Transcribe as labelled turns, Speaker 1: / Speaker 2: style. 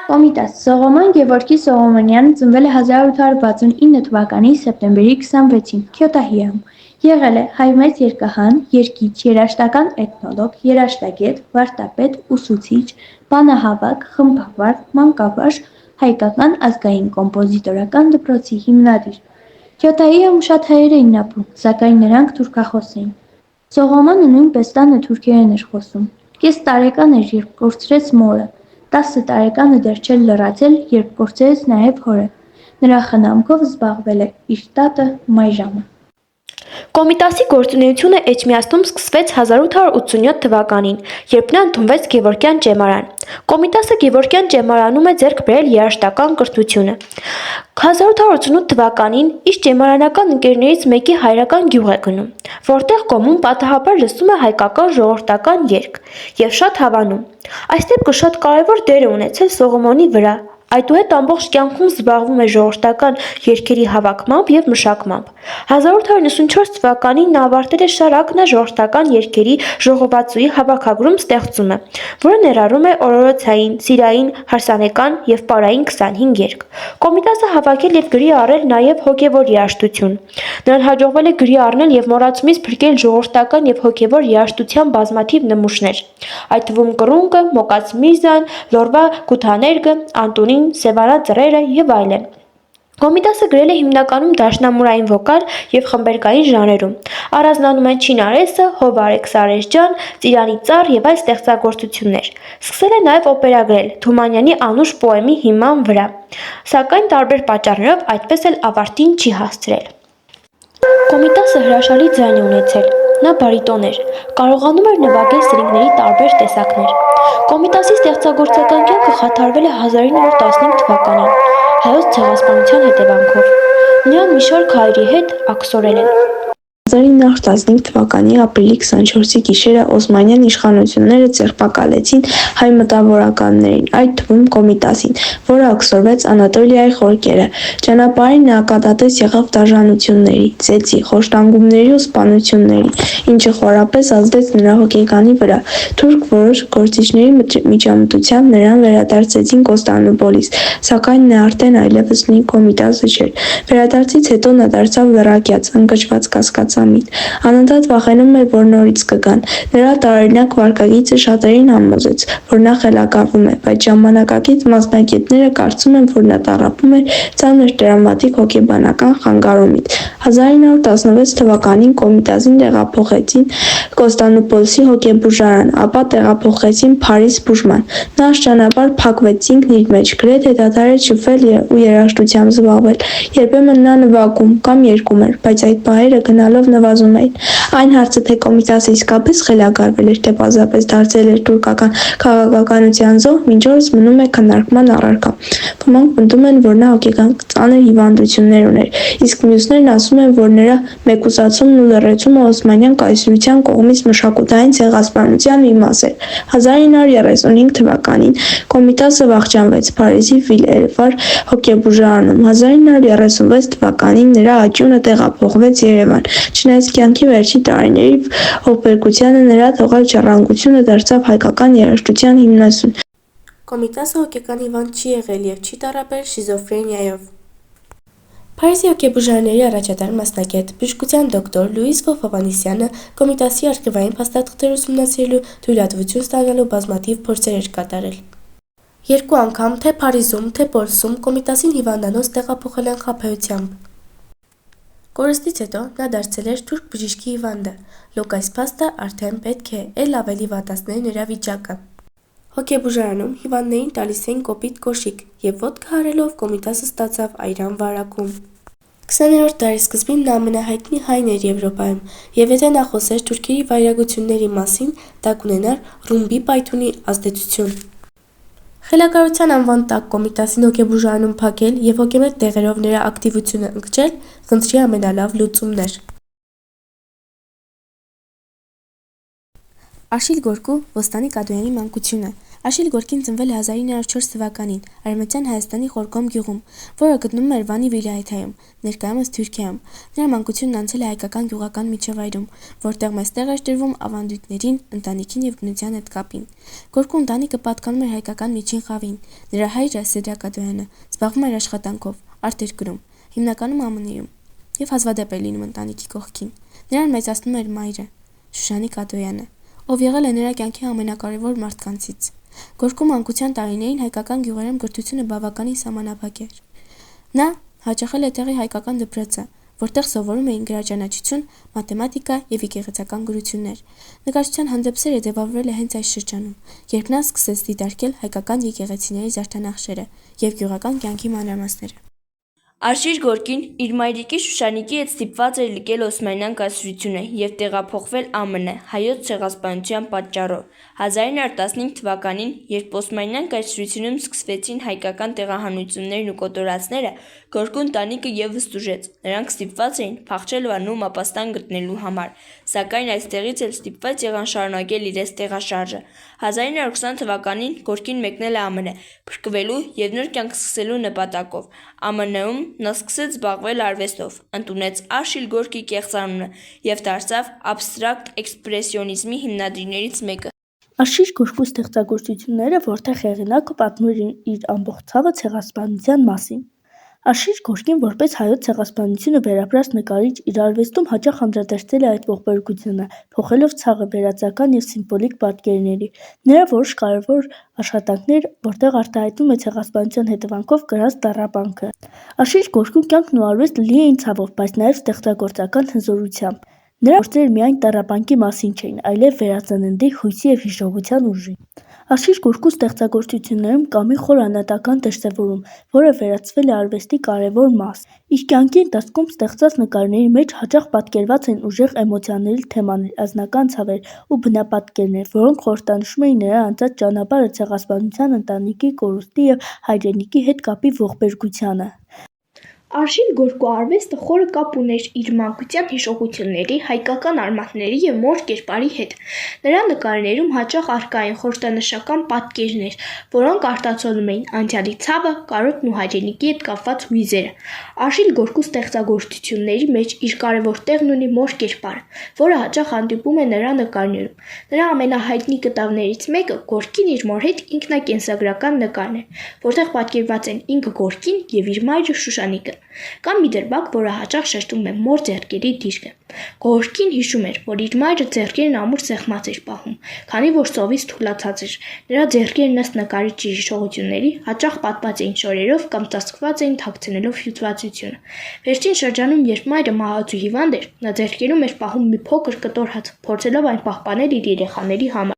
Speaker 1: Կոմիտաս Սողոմոն Գևորգի Սողոմոնյանը ծնվել է 1869 թվականի սեպտեմբերի 26-ին Քյոտահիայում։ Եղել է հայ մեծ երգահան, երգիչ, երաժշտական էթնոլոգ, երաժշտագետ, վարդապետ, ուսուցիչ, բանահավաք, խմբավար, մանկավարժ, հայկական ազգային կոմպոզիտորական դպրոցի հիմնադիր։ Քյոտահիայում շատ հայեր էին ապրում, սակայն նրանք թուրքախոս էին։ Սողոմոնը նույնպես տանը թուրքերեն էր խոսում։ Կես տարեկան էր, երբ կորցրեց մորը։ 10 տարեկանը դեռ չէր լրացել, երբ կորցրեց նաև հորը։ Նրա խնամքով զբաղվել է իր տատը Մայրամը։
Speaker 2: Կոմիտասի գործունեությունը Էջմիածնում սկսվեց 1887 թվականին, երբ նա ընդունվեց Գևորգյան ճեմարան։ Կոմիտասը Գևորգյան ճեմարանում է ձեռք բերել երաժշտական կրթությունը։ 1888 թվականին իր ճեմարանական ընկերներից մեկի հայրական գյուղ է գնում, որտեղ կոմուն պատահաբար լսում է հայկական ժողովրդական երգ և շատ հավանում։ Այս դեպքը շատ կարևոր դեր է ունեցել Սողոմոնի վրա, այդուհետ ամբողջ կյանքում զբաղվում է ժողովրդական երգերի հավաքմամբ և մշակմամբ։ 1894 թվականին նա ավարտել է Շարագնա ժողովրդական երգերի ժողովածուի հավաքագրում ստեղծումը, որը ներառում է օրորոցային, սիրային, հարսանեկան և պարային 25 երգ։ Կոմիտասը հավաքել և գրի առել նաև հոգևոր երաժշտություն։ Նրան հաջողվել է գրի առնել և մոռացումից փրկել ժողովրդական և հոգևոր երաժշտության բազմաթիվ նմուշներ, այդ թվում կռունկը, Մոկաց Միրզան, Լորվա Գութաներգը, Անտունին, Սևանա ծռերը և այլն։ Կոմիտասը գրել է հիմնականում դաշնամուրային վոկալ և խմբերգային ժանրերում։ Առանձնանում են Չինարեսը, Հովարեկ Սարեժջան, Ծիրանի ծառ և այլ ստեղծագործություններ։ Սկսել է նաև օպերա գրել Թումանյանի անուշ պոեմի հիման վրա, սակայն տարբեր պատճառներով այդպես էլ ավարտին չի հասցրել։ Կոմիտասը հրաշալի ձայն է ունեցել։ Նա բարիտոն էր, կարողանում էր նվագել սրինգների տարբեր տեսակներ։ Կոմիտասի ստեղծագործական կյանքը խաթարվել է 1915 թվականին հայոց ցեղասպանության հետևանքով։ Նրան մի շարք հայերի հետ աքսորել են։
Speaker 3: 1915 թվականի ապրիլի 24-ի գիշերը օսմանյան իշխանությունները ձերբակալեցին հայ մտավորականներին, այդ թվում Կոմիտասին, որը աքսորվեց Անատոլիայի խորքերը։ Ճանապարհին նա ականատես եղավ դաժանությունների, ծեծի, խոշտանգումների ու սպանությունների, ինչը խորապես ազդեց նրա հոգեկանի վրա։ Թուրք որոշ գործիչների միջամտությամբ նրան վերադարձրեցին Կոստանդնուպոլիս, սակայն նա արդեն այլևս նույն Կոմիտասը չէր։ Վերադարձից հետո նա դարձավ լռակյաց, ընկճված կասկածամիտ։ Անընդհատ վախենում էր, որ նորից կգան։ Նրա տարօրինակ վարքագիծը շատերին համոզեց, որ նա խելագարվում է, բայց ժամանակակից մասնագետները կարծում են, որ նա տառապում էր ծանր տրավմատիկ հոգեբանական խանգարումից։ 1916 թվականին Կոմիտասին տեղափոխեցին Կոստանդնուպոլսի հոգեբուժարան, ապա տեղափոխեցին Փարիզ բուժման։ Նա աստիճանաբար փակվեց ինքն իր մեջ, գրեթե դադարեց շփվել ու երաժշտությամբ զբաղվել։ Երբեմն նա նվագում կամ երգում էր, բայց այդ պահերը գնալով նվազում էին։ Այն հարցը, թե Կոմիտասը իսկապես խելագարվել էր, թե պարզապես դարձել էր թուրքական քաղաքականության զոհ, մինչ օրս մնում է քննարկման առարկա։ Ոմանք պնդում են, որ նա հոգեկան ծանր հիվանդություններ ուներ, իսկ մյուսներն ասում են, որ նրա մեկուսացումն ու լռեցումը Օսմանյան կայսրության կողմից մշակութային ցեղասպանության մի մաս էր։ 1935 թվականին Կոմիտասը վախճանվեց Փարիզի Վիլերվար հոգեբուժարանում։ 1936 թվականին նրա անկյունը տեղափոխվեց Երևան։ Չնայած կյանքի վերջին տարիների ողբերգությանը, նրա թողած ժառանգությունը դարձավ հայկական երաժշտության հիմնասյուն։
Speaker 2: Կոմիտասը հոգեկան հիվանդ չի եղել և չի տառապել շիզոֆրենիայով։ Փարիզի հոգեբուժարների առաջատար մասնագետ, բժշկության դոկտոր Լուիս Հովհաննիսյանը Կոմիտասի արխիվային փաստաթղթեր ուսումնասիրելու թույլատվություն ստանալու բազմաթիվ փորձեր էր կատարել։ Երկու անգամ թե Փարիզում, թե Պոլսում Կոմիտասին հիվանդանոց տեղափոխել են խաբեությամբ։ Կորստից հետո նա դարձել էր թուրք բժիշկի հիվանդը, լոկ այս փաստը արդեն պետք է էլ ավելի վատացներ նրա վիճակը։ Հոգեբուժարանում հիվանդներին տալիս էին կոպիտ կոշիկ և ոտքը հարելով Կոմիտասը ստացավ այրան վարակում։ 20-րդ դարի սկզբին նա ամենահայտնի հայն էր Եվրոպայում, և եթե նա խոսեր թուրքերի վայրագությունների մասին, դա կունենար ռումբի պայթյունի ազդեցություն։ Խելագարության անվան տակ Կոմիտասին հոգեբուժարանում փակել և հոգեմետ դեղերով նրա ակտիվությունը ընկճել խնդրի ամենալավ լուծումն էր։ Աշիլ Գորկու Ոստանի Կադոյանի մանկությունը։
Speaker 3: Աշիլ Գորկին ծնվել է 1904 թվականին Արևմտյան Հայաստանի Խորկոմ գյուղում, որը գտնվում էր Վանի վիլայեթայում, ներկայումս Թուրքիայում։ Նրա մանկությունն անցել է հայկական գյուղական միջավայրում, որտեղ մեծ տեղ էր տրվում ավանդույթներին, ընտանիքին եւ բնության հետ կապին։ Գորկու ընտանիքը պատկանում էր հայկական միջին խավին։ Նրա հայրը Սեդրակ Կադոյանը զբաղվում էր աշխատանքով արտերկրում, հիմնականում ԱՄՆ-ում, եւ հազվադեպ էր լինում ընտանիքի կողքին։ Նրան մեծացնում էր մայրը Շուշանի Կադոյանը, ով եղել է նրա կյանքի ամենակարևոր մարդկանցից։ Գորկու մանկության տարիներին հայկական գյուղերում կրթությունը բավականին սահմանափակ էր։ Նա հաճախել է տեղի հայկական դպրոցը, որտեղ սովորում էին գրաճանաչություն, մաթեմատիկա եւ եկեղեցական գրություններ։ Նկարչության հանդեպ սերը ձևավորվել է հենց այս շրջանում, երբ նա սկսեց դիտարկել հայկական եկեղեցիների զարդանախշերը եւ գյուղական կյանքի մանրամասները։
Speaker 2: Աշիլ Գորկին իր մայրիկի Շուշանիկի հետ ստիպված էր լքել Օսմանյան կայսրությունը եւ տեղափոխվել ԱՄՆ հայոց ցեղասպանության պատճառով։ 1915 թվականին, երբ Օսմանյան կայսրությունում սկսվեցին հայկական տեղահանություններն ու կոտորածները, Գորկու ընտանիքը եւս տուժեց։ Նրանք ստիպված էին փախչել Վանում ապաստան գտնելու համար, սակայն այստեղից էլ ստիպված եղան շարունակել իրենց տեղաշարժը։ 1920 թվականին Գորկին մեկնել է ԱՄՆ, փրկվելու եւ նոր կյանք սկսելու նպատակով։ ԱՄՆ-ում նա սկսեց զբաղվել արվեստով, ընդունեց Աշիլ Գորկի կեղծանունը եւ դարձավ աբստրակտ էքսպրեսիոնիզմի հիմնադիրներից մեկը։
Speaker 4: Աշիլ Գորկու ստեղծագործությունները, որտեղ հեղինակը պատմում է իր ամբողջ ցավը ցեղասպանության մասին։ Աշիլ Գորկին, որպես հայոց ցեղասպանությունը վերապրած նկարիչ, իր արվեստում հաճախ անդրադարձել է այդ ողբերգությանը, փոխելով ցավը վերածական եւ սիմվոլիկ պատկերների։ Նրա որոշ կարևոր աշխատանքներ, որտեղ արտահայտվում է ցեղասպանության հետևանքով կրած տառապանքը։ Աշիլ Գորկու կյանքն ու արվեստը լի էին ցավով, բայց նաեւ ստեղծագործական հզորությամբ։ Նրա գործերը միայն տառապանքի մասին չէին, այլև վերածննդի, հույսի եւ հիշողության ուժի։ Աշիլ Գորկու ստեղծագործություններում կա մի խոր անհատական դրսևորում, որը վերածվել է արվեստի կարևոր մաս։ Իր կյանքի ընթացքում ստեղծած նկարների մեջ հաճախ պատկերված են ուժեղ էմոցիաների թեմաներ, անձնական ցավեր ու բնապատկերներ, որոնք խորհրդանշում էին նրա անցած ճանապարհը ցեղասպանության, ընտանիքի կորուստի եւ հայրենիքի հետ կապի ողբերգությանը։
Speaker 1: Աշիլ Գորկու արվեստը խորը կապ ուներ իր մանկության հիշողությունների, հայկական արմատների եւ մոր կերպարի հետ։ Նրա նկարներում հաճախ առկա էին խորհրդանշական պատկերներ, որոնք արտացոլում էին անցյալի ցավը, կարոտն ու հայրենիքի հետ կապված հույզերը։ Աշիլ Գորկու ստեղծագործությունների մեջ իր կարևոր տեղն ունի մոր կերպարը, որը հաճախ հանդիպում է նրա նկարներում։ Նրա ամենահայտնի կտավներից մեկը Գորկին իր մոր հետ ինքնակենսագրական նկարն է, որտեղ պատկերված են ինքը Գորկին եւ իր մայրը Շուշանիկը։ Կա մի դրվագ, որը հաճախ շեշտում է մոր ձեռքերի դիրքը։ Գորկին հիշում էր, որ իր մայրը ձեռքերն ամուր սեղմած էր պահում, քանի որ սովից թուլացած էր։ Նրա ձեռքերն ըստ նկարիչի հիշողությունների հաճախ պատված էին շորերով կամ ծածկված էին թաքցնելով հյուսվածությունը։ Վերջին շրջանում, երբ մայրը մահացու հիվանդ էր, նա ձեռքերում էր պահում մի փոքր կտոր հաց, փորձելով այն պահպանել իր երեխաների համար։